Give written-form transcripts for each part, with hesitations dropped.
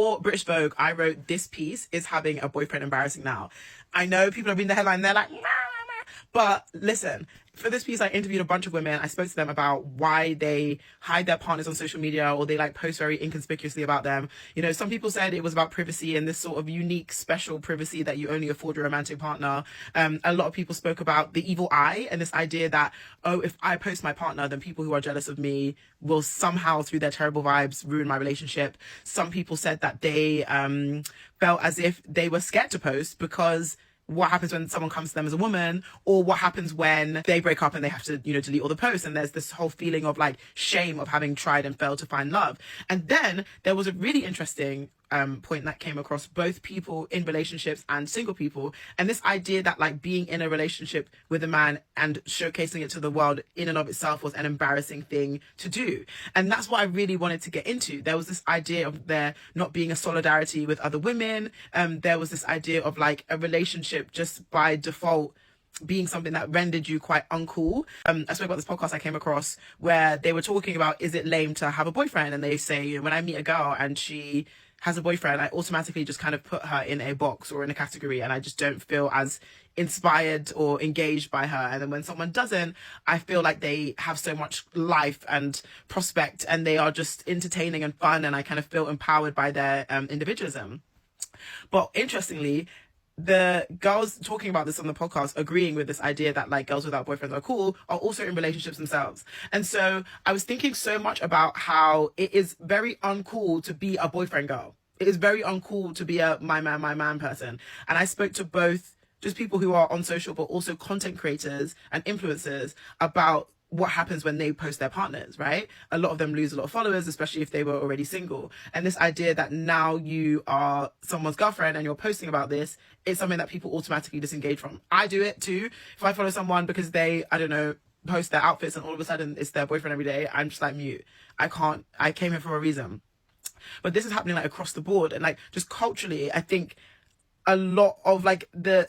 For British Vogue, I wrote, "This piece is having a boyfriend embarrassing now." I know people have reading the headline, they're like, nah, nah, nah. But listen, for this piece, I interviewed a bunch of women. I spoke to them about why they hide their partners on social media, or they like post very inconspicuously about them. You know, some people said it was about privacy and this sort of unique, special privacy that you only afford your romantic partner. A lot of people spoke about the evil eye and this idea that, oh, if I post my partner, then people who are jealous of me will somehow, through their terrible vibes, ruin my relationship. Some people said that they felt as if they were scared to post because what happens when someone comes to them as a woman, or what happens when they break up and they have to, you know, delete all the posts. And there's this whole feeling of like shame of having tried and failed to find love. And then there was a really interesting point that came across both people in relationships and single people. And this idea that like being in a relationship with a man and showcasing it to the world in and of itself was an embarrassing thing to do. And that's what I really wanted to get into. There was this idea of there not being a solidarity with other women. There was this idea of like a relationship just by default being something that rendered you quite uncool. I spoke about this podcast I came across where they were talking about, is it lame to have a boyfriend? And they say, when I meet a girl and she has a boyfriend, I automatically just kind of put her in a box or in a category, and I just don't feel as inspired or engaged by her. And then when someone doesn't, I feel like they have so much life and prospect, and they are just entertaining and fun, and I kind of feel empowered by their individualism. But interestingly, the girls talking about this on the podcast, agreeing with this idea that like girls without boyfriends are cool, are also in relationships themselves. And so I was thinking so much about how it is very uncool to be a boyfriend girl. It is very uncool to be a my man person. And I spoke to both just people who are on social, but also content creators and influencers about what happens when they post their partners, right? A lot of them lose a lot of followers, especially if they were already single. And this idea that now you are someone's girlfriend and you're posting about this, is something that people automatically disengage from. I do it too. If I follow someone because they, I don't know, post their outfits and all of a sudden it's their boyfriend every day, I'm just like mute. I came here for a reason. But this is happening like across the board, and like just culturally, I think a lot of like the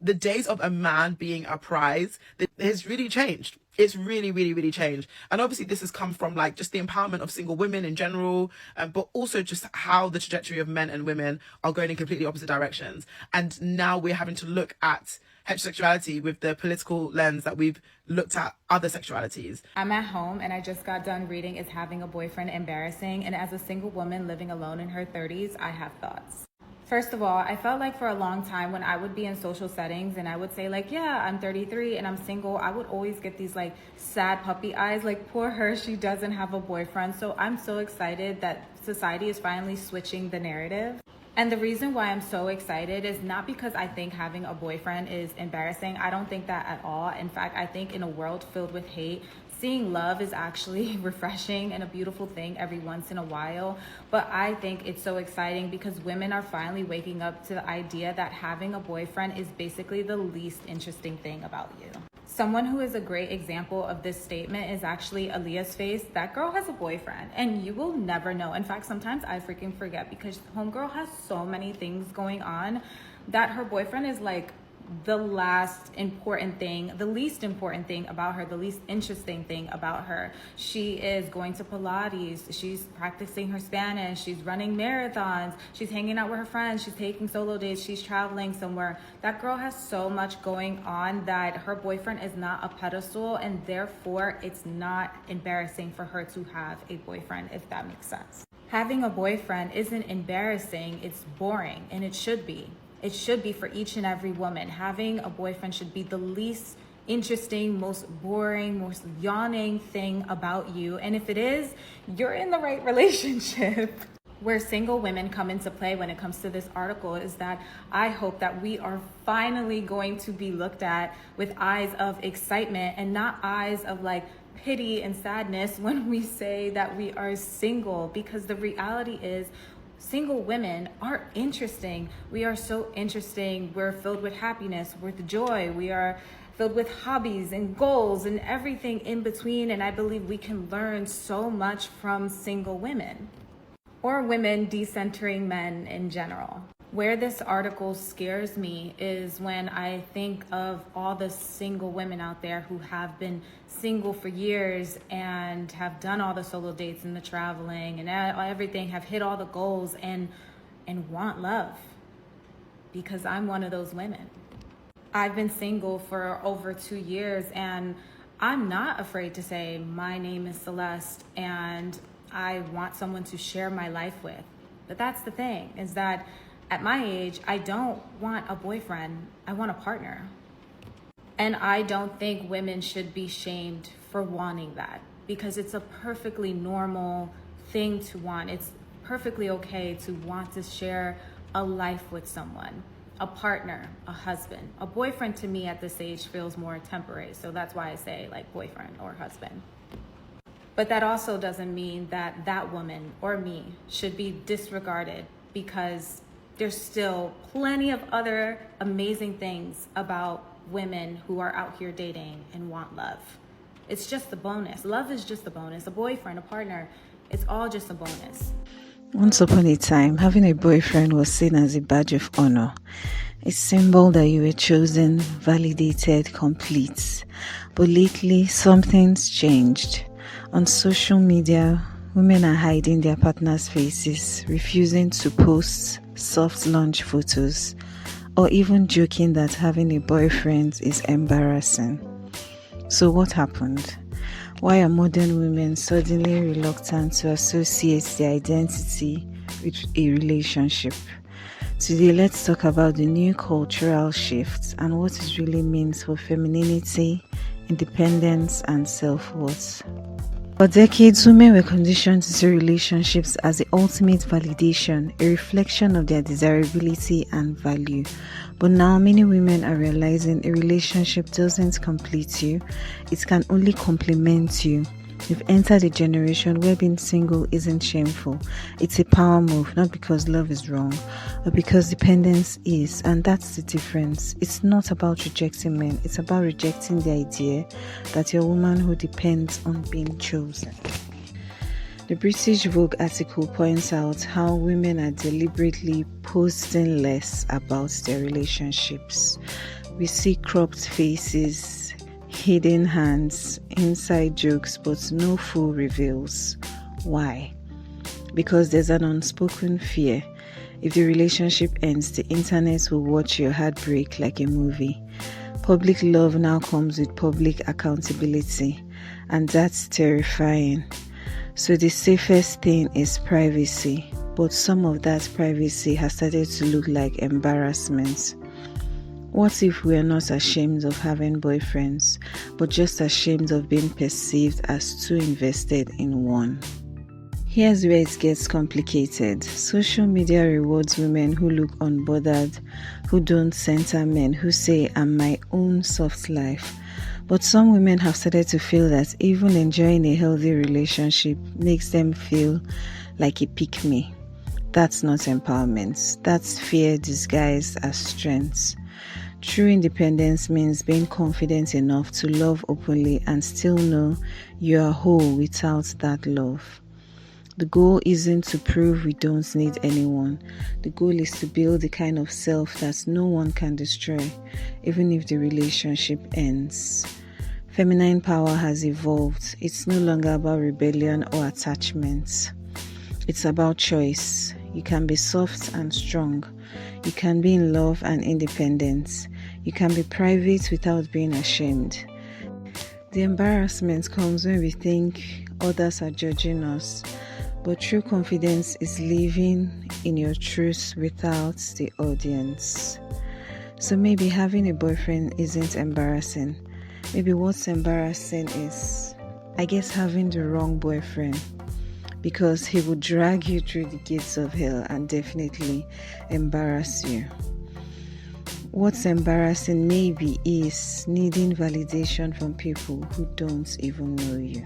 days of a man being a prize has really changed. It's really, really, really changed. And obviously this has come from like just the empowerment of single women in general, but also just how the trajectory of men and women are going in completely opposite directions. And now we're having to look at heterosexuality with the political lens that we've looked at other sexualities. I'm at home and I just got done reading Is Having a Boyfriend Embarrassing? And as a single woman living alone in her 30s, I have thoughts. First of all, I felt like for a long time when I would be in social settings and I would say like, yeah, I'm 33 and I'm single, I would always get these like sad puppy eyes, like poor her, she doesn't have a boyfriend. So I'm so excited that society is finally switching the narrative. And the reason why I'm so excited is not because I think having a boyfriend is embarrassing. I don't think that at all. In fact, I think in a world filled with hate, seeing love is actually refreshing and a beautiful thing every once in a while. But I think it's so exciting because women are finally waking up to the idea that having a boyfriend is basically the least interesting thing about you. Someone who is a great example of this statement is actually Aaliyah's face. That girl has a boyfriend and you will never know. In fact, sometimes I freaking forget because homegirl has so many things going on that her boyfriend is like the least important thing about her, the least interesting thing about her. She is going to Pilates, she's practicing her Spanish, she's running marathons, she's hanging out with her friends, she's taking solo dates, she's traveling somewhere. That girl has so much going on that her boyfriend is not a pedestal, and therefore it's not embarrassing for her to have a boyfriend, if that makes sense. Having a boyfriend isn't embarrassing, it's boring, and it should be. It should be for each and every woman. Having a boyfriend should be the least interesting, most boring, most yawning thing about you. And if it is, you're in the right relationship. Where single women come into play when it comes to this article is that I hope that we are finally going to be looked at with eyes of excitement and not eyes of like pity and sadness when we say that we are single, because the reality is single women are interesting. We are so interesting. We're filled with happiness, with joy. We are filled with hobbies and goals and everything in between. And I believe we can learn so much from single women or women decentering men in general. Where this article scares me is when I think of all the single women out there who have been single for years and have done all the solo dates and the traveling and everything, have hit all the goals and want love. Because I'm one of those women. I've been single for over 2 years, and I'm not afraid to say my name is Celeste and I want someone to share my life with. But that's the thing, is that at my age, I don't want a boyfriend. I want a partner. And I don't think women should be shamed for wanting that, because it's a perfectly normal thing to want. It's perfectly okay to want to share a life with someone, a partner, a husband. A boyfriend to me at this age feels more temporary, so that's why I say like boyfriend or husband. But that also doesn't mean that that woman or me should be disregarded, because there's still plenty of other amazing things about women who are out here dating and want love. It's just a bonus. Love is just a bonus. A boyfriend, a partner, it's all just a bonus. Once upon a time, having a boyfriend was seen as a badge of honor, a symbol that you were chosen, validated, complete. But lately, something's changed. On social media, women are hiding their partners' faces, refusing to post soft launch photos, or even joking that having a boyfriend is embarrassing. So what happened? Why are modern women suddenly reluctant to associate their identity with a relationship? Today, let's talk about the new cultural shifts and what it really means for femininity, independence, and self-worth. For decades, women were conditioned to see relationships as the ultimate validation, a reflection of their desirability and value. But now many women are realizing a relationship doesn't complete you, it can only complement you. We've entered a generation where being single isn't shameful. It's a power move, not because love is wrong, but because dependence is, and that's the difference. It's not about rejecting men, it's about rejecting the idea that your womanhood depends on being chosen. The British Vogue article points out how women are deliberately posting less about their relationships. We see cropped faces, hidden hands, inside jokes, but no full reveals. Why? Because there's an unspoken fear. If the relationship ends, the internet will watch your heartbreak like a movie. Public love now comes with public accountability, and that's terrifying. So the safest thing is privacy, but some of that privacy has started to look like embarrassment. What if we are not ashamed of having boyfriends, but just ashamed of being perceived as too invested in one? Here's where it gets complicated. Social media rewards women who look unbothered, who don't center men, who say, "I'm my own soft life." But some women have started to feel that even enjoying a healthy relationship makes them feel like a pick-me. That's not empowerment. That's fear disguised as strength. True independence means being confident enough to love openly and still know you are whole without that love. The goal isn't to prove we don't need anyone. The goal is to build the kind of self that no one can destroy, even if the relationship ends. Feminine power has evolved. It's no longer about rebellion or attachment. It's about choice. You can be soft and strong. You can be in love and independent. You can be private without being ashamed. The embarrassment comes when we think others are judging us. But true confidence is living in your truth without the audience. So maybe having a boyfriend isn't embarrassing. Maybe what's embarrassing is, I guess, having the wrong boyfriend. Because he will drag you through the gates of hell and definitely embarrass you. What's embarrassing maybe is needing validation from people who don't even know you.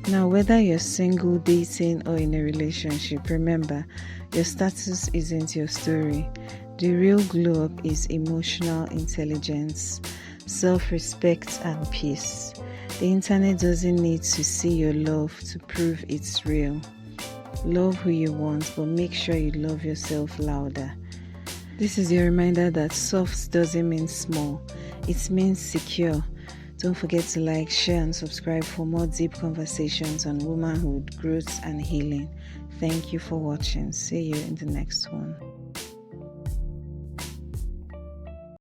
Now, whether you're single, dating, or in a relationship, remember, your status isn't your story. The real glow up is emotional intelligence, self-respect, and peace. The internet doesn't need to see your love to prove it's real. Love who you want, but make sure you love yourself louder. This is your reminder that soft doesn't mean small, it means secure. Don't forget to like, share, and subscribe for more deep conversations on womanhood, growth, and healing. Thank you for watching. See you in the next one.